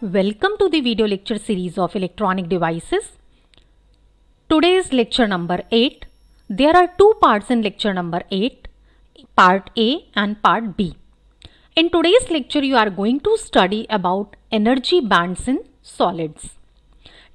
Welcome to the video lecture series of electronic devices. Today is lecture number 8. There are two parts in lecture number 8, part A and part B. In today's lecture you are going to study about energy bands in solids.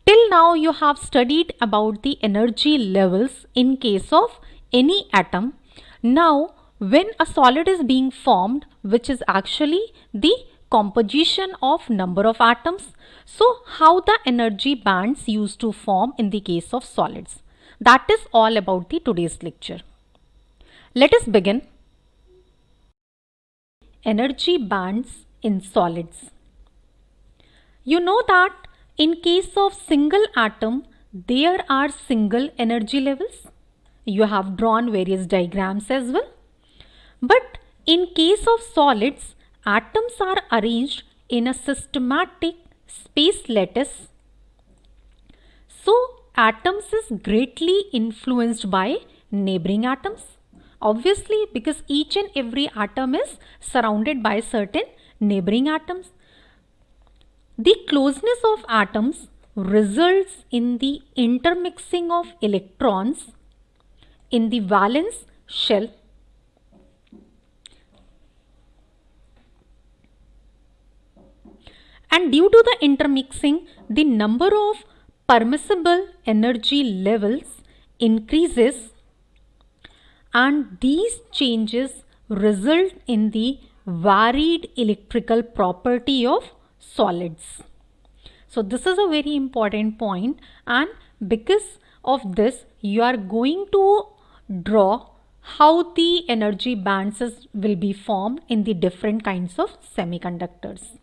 Till now you have studied about the energy levels in case of any atom. Now when a solid is being formed, which is actually the composition of number of atoms, so how the energy bands used to form in the case of solids. That is all about the today's lecture. Let us begin. Energy bands in solids. You know that in case of single atom, there are single energy levels. You have drawn various diagrams as well. But in case of solids, atoms are arranged in a systematic space lattice. So, atoms is greatly influenced by neighboring atoms. Obviously, because each and every atom is surrounded by certain neighboring atoms. The closeness of atoms results in the intermixing of electrons in the valence shell. And due to the intermixing, the number of permissible energy levels increases, and these changes result in the varied electrical property of solids. So this is a very important point, and because of this you are going to draw how the energy bands will be formed in the different kinds of semiconductors.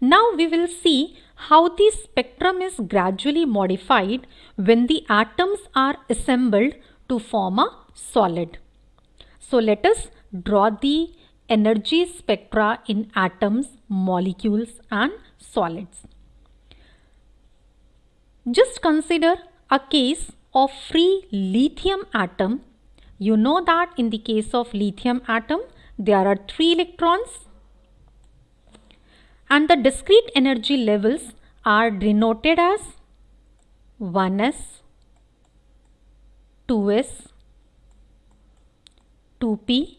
Now we will see how the spectrum is gradually modified when the atoms are assembled to form a solid. So let us draw the energy spectra in atoms, molecules and solids. Just consider a case of free lithium atom. You know that in the case of lithium atom, there are 3 electrons. And the discrete energy levels are denoted as 1s, 2s, 2p,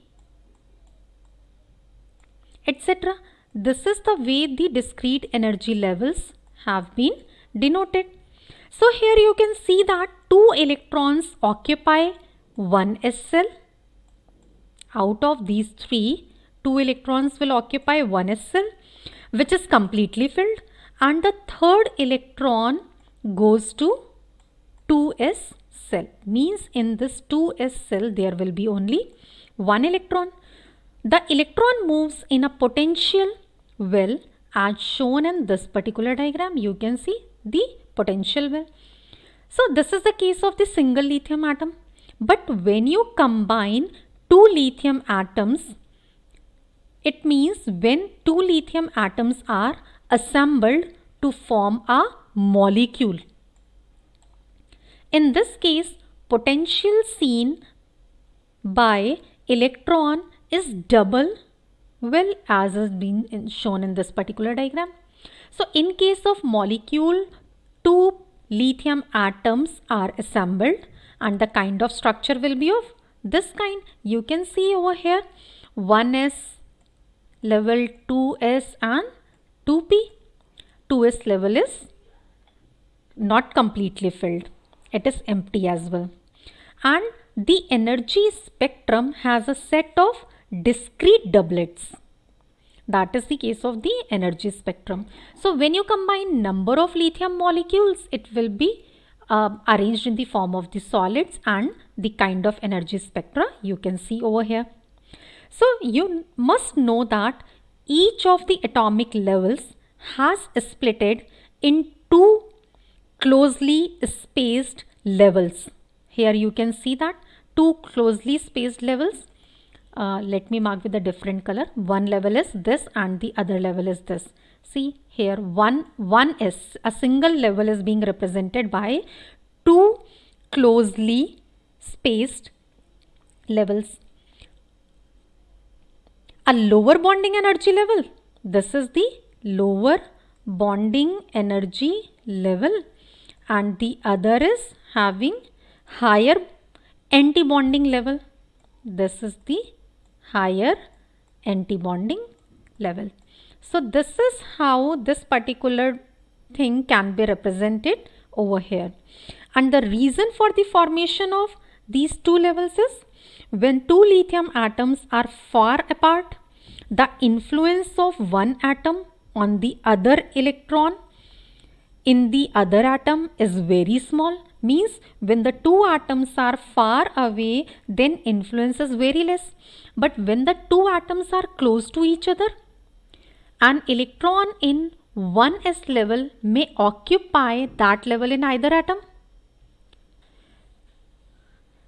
etc. This is the way the discrete energy levels have been denoted. So here you can see that 2 electrons occupy 1s cell. Out of these 3, 2 electrons will occupy 1s cell, which is completely filled, and the third electron goes to 2s cell. Means in this 2s cell there will be only 1 electron. The electron moves in a potential well as shown in this particular diagram. You can see the potential well. So this is the case of the single lithium atom. But when you combine 2 lithium atoms, it means when 2 lithium atoms are assembled to form a molecule. In this case, potential seen by electron is double, well, as has been shown in this particular diagram. So in case of molecule, 2 lithium atoms are assembled and the kind of structure will be of this kind. You can see over here 1s level, 2s and 2p. 2s level is not completely filled. It is empty as well. And the energy spectrum has a set of discrete doublets. That is the case of the energy spectrum. So when you combine number of lithium molecules, it will be arranged in the form of the solids, and the kind of energy spectra you can see over here. So you must know that each of the atomic levels has splitted in 2 closely spaced levels. Here you can see that 2 closely spaced levels. Let me mark with a different color. One level is this and the other level is this. See here 1s, a single level is being represented by 2 closely spaced levels. A lower bonding energy level, this is the lower bonding energy level, and the other is having higher anti-bonding level. This is the higher anti-bonding level. So this is how this particular thing can be represented over here. And the reason for the formation of these two levels is when two lithium atoms are far apart, the influence of one atom on the other electron in the other atom is very small. Means when the two atoms are far away, then influence is very less. But when the two atoms are close to each other, an electron in one s level may occupy that level in either atom.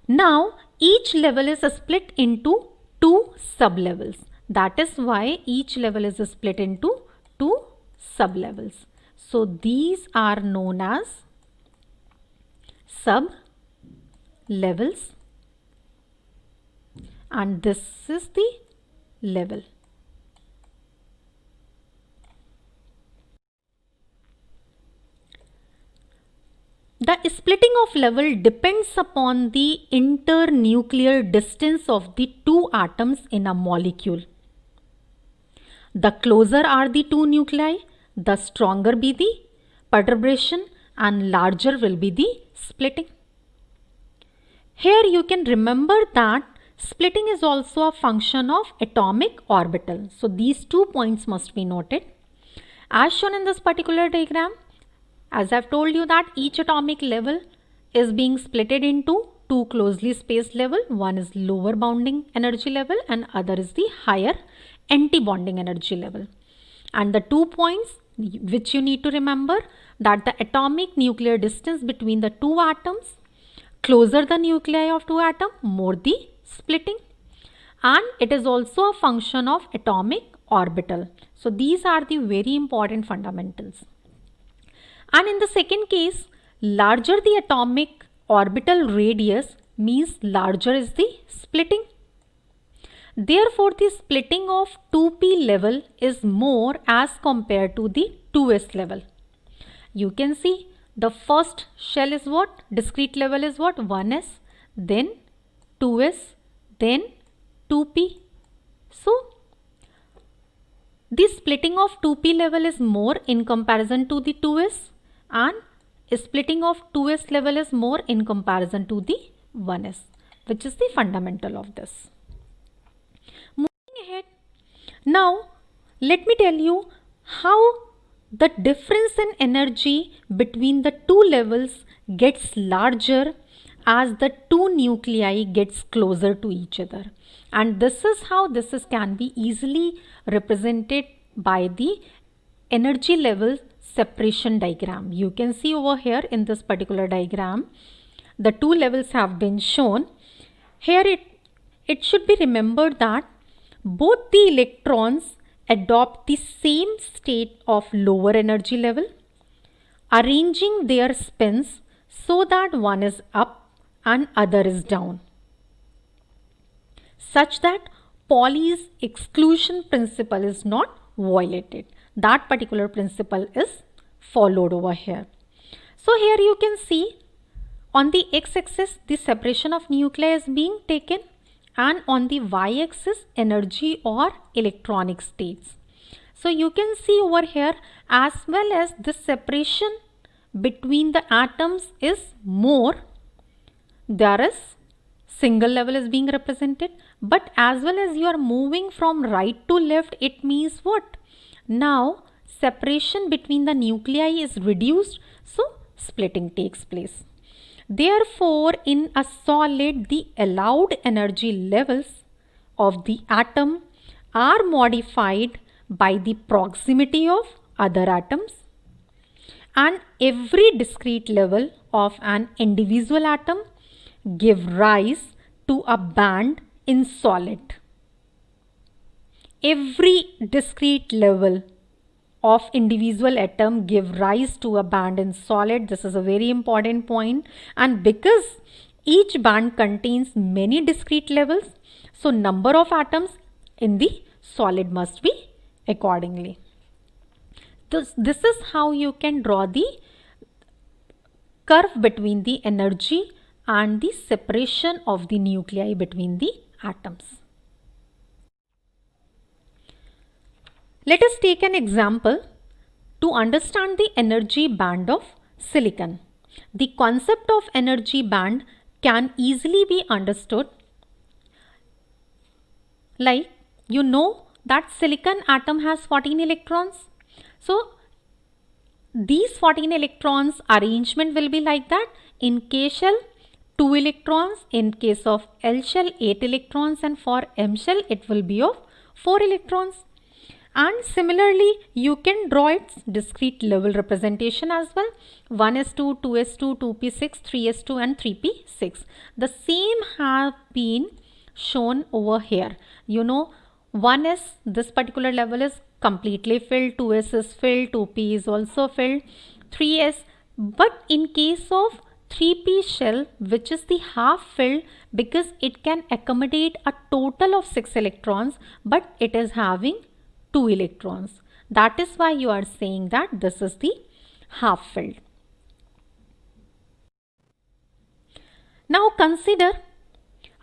Now each level is split into two sublevels. That is why each level is split into two sublevels. So these are known as sublevels, and this is the level. The splitting of level depends upon the internuclear distance of the two atoms in a molecule. The closer are the two nuclei, the stronger be the perturbation and larger will be the splitting. Here you can remember that splitting is also a function of atomic orbital. So these 2 points must be noted. As shown in this particular diagram, as I've told you that each atomic level is being splitted into two closely spaced level. One is lower bonding energy level and other is the higher anti-bonding energy level. And the 2 points which you need to remember, that the atomic nuclear distance between the two atoms, closer the nuclei of two atoms, more the splitting. And it is also a function of atomic orbital. So these are the very important fundamentals. And in the second case, larger the atomic orbital radius means larger is the splitting. Therefore, the splitting of 2p level is more as compared to the 2s level. You can see the first shell is what? Discrete level is what? 1s, then 2s, then 2p. So, the splitting of 2p level is more in comparison to the 2s, and splitting of 2s level is more in comparison to the 1s, which is the fundamental of this. Moving ahead, now let me tell you how the difference in energy between the two levels gets larger as the two nuclei gets closer to each other. And this is how this can be easily represented by the energy level separation diagram. You can see over here in this particular diagram, the two levels have been shown. Here it should be remembered that both the electrons adopt the same state of lower energy level, arranging their spins so that one is up and other is down, such that Pauli's exclusion principle is not violated. That particular principle is followed over here. So here you can see on the x-axis the separation of nuclei is being taken, and on the y-axis energy or electronic states. So you can see over here, as well as the separation between the atoms is more, there is single level is being represented, but as well as you are moving from right to left, it means what? Now separation between the nuclei is reduced, so splitting takes place. Therefore, in a solid, the allowed energy levels of the atom are modified by the proximity of other atoms, and every discrete level of an individual atom give rise to a band in solid. Every discrete level of individual atom give rise to a band in solid. This is a very important point, and because each band contains many discrete levels, so number of atoms in the solid must be accordingly. This is how you can draw the curve between the energy and the separation of the nuclei between the atoms. Let us take an example to understand the energy band of silicon. The concept of energy band can easily be understood. Like, you know that silicon atom has 14 electrons. So, these 14 electrons arrangement will be like that. In K shell, 2 electrons. In case of L shell, 8 electrons. And for M shell, it will be of 4 electrons. And similarly, you can draw its discrete level representation as well. 1s2, 2s2, 2p6, 3s2 and 3p6. The same have been shown over here. You know, 1s, this particular level is completely filled, 2s is filled, 2p is also filled, 3s. But in case of 3p shell, which is the half filled, because it can accommodate a total of 6 electrons, but it is having 2 electrons. That is why you are saying that this is the half filled. Now consider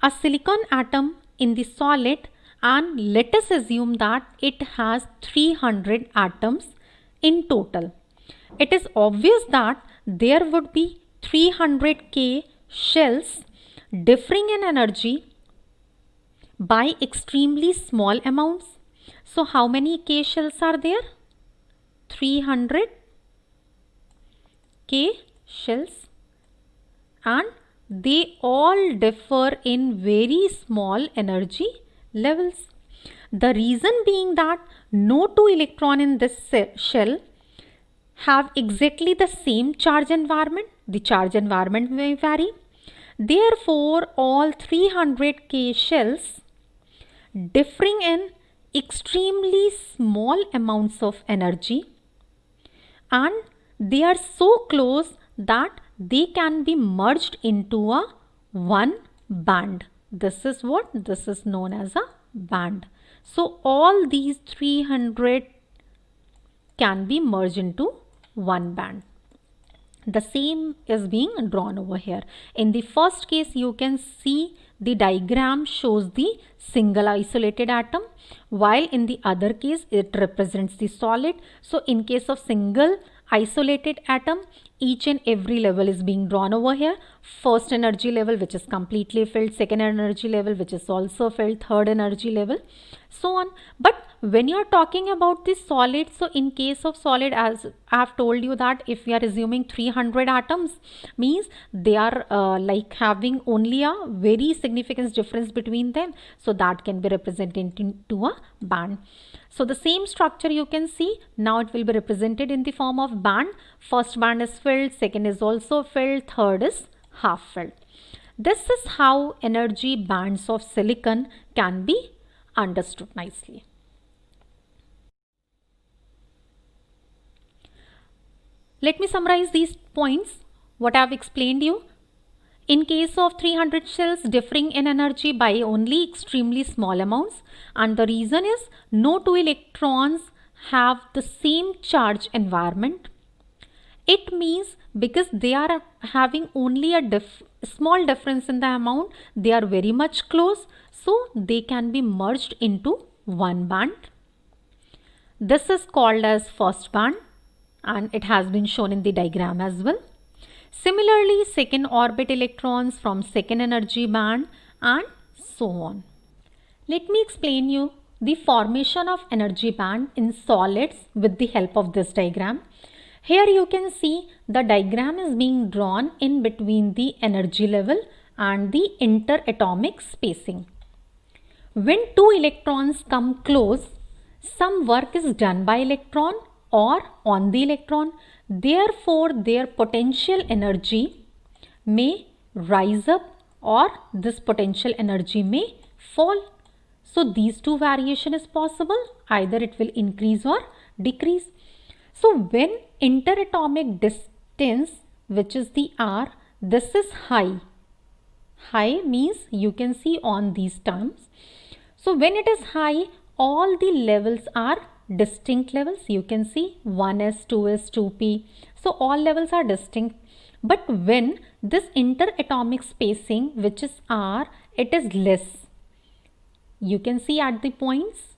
a silicon atom in the solid, and let us assume that it has 300 atoms in total. It is obvious that there would be 300k shells differing in energy by extremely small amounts. So how many K shells are there? 300 K shells, and they all differ in very small energy levels. The reason being that no two electrons in this shell have exactly the same charge environment. The charge environment may vary. Therefore, all 300k shells differing in extremely small amounts of energy, and they are so close that they can be merged into a one band. This is what this is known as a band. So all these 300 can be merged into one band. The same is being drawn over here. In the first case, you can see the diagram shows the single isolated atom, while in the other case it represents the solid. So in case of single isolated atom, each and every level is being drawn over here. First energy level, which is completely filled, second energy level, which is also filled, third energy level, so on. But when you are talking about the solid, so in case of solid, as I have told you that if we are assuming 300 atoms, means they are like having only a very significant difference between them, so that can be represented into a band. So the same structure you can see, now it will be represented in the form of band. First band is filled, second is also filled, third is half filled. This is how energy bands of silicon can be understood nicely. Let me summarize these points, what I have explained you. In case of 300 shells differing in energy by only extremely small amounts, and the reason is no two electrons have the same charge environment. It means because they are having only a small difference in the amount, they are very much close, so they can be merged into one band. This is called as first band, and it has been shown in the diagram as well. Similarly, second orbit electrons from second energy band, and so on. Let me explain you the formation of energy band in solids with the help of this diagram. Here you can see the diagram is being drawn in between the energy level and the interatomic spacing. When two electrons come close, some work is done by electron or on the electron. Therefore, their potential energy may rise up or this potential energy may fall. So these two variation is possible. Either it will increase or decrease. So when interatomic distance, which is the R, this is high. High means you can see on these terms. So when it is high, all the levels are distinct levels. You can see 1s, 2s, 2p. So all levels are distinct. But when this interatomic spacing, which is r, it is less. You can see at the points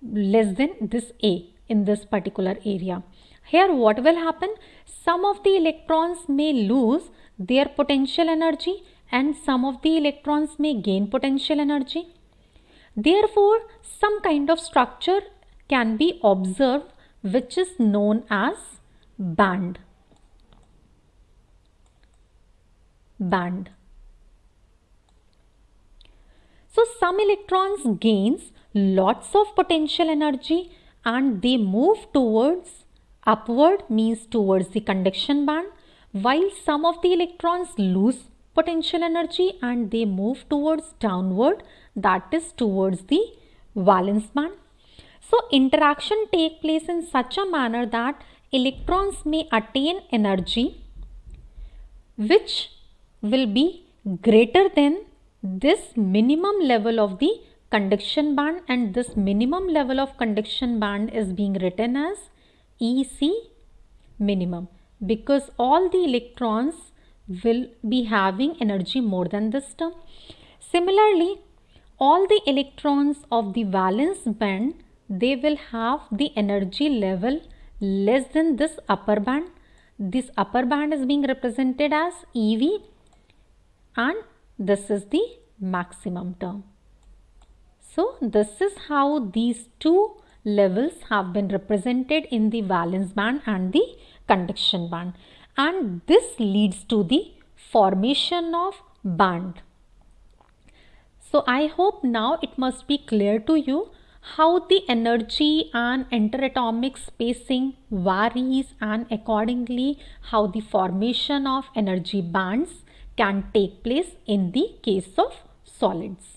less than this a in this particular area. Here what will happen? Some of the electrons may lose their potential energy and some of the electrons may gain potential energy. Therefore, some kind of structure can be observed which is known as band. Band. So some electrons gains lots of potential energy and they move towards upward, means towards the conduction band, while some of the electrons lose potential energy and they move towards downward, that is towards the valence band. So interaction take place in such a manner that electrons may attain energy which will be greater than this minimum level of the conduction band, and this minimum level of conduction band is being written as EC minimum, because all the electrons will be having energy more than this term. Similarly, all the electrons of the valence band, they will have the energy level less than this upper band. This upper band is being represented as EV and this is the maximum term. So this is how these two levels have been represented in the valence band and the conduction band, and this leads to the formation of band. So I hope now it must be clear to you how the energy and interatomic spacing varies and accordingly how the formation of energy bands can take place in the case of solids.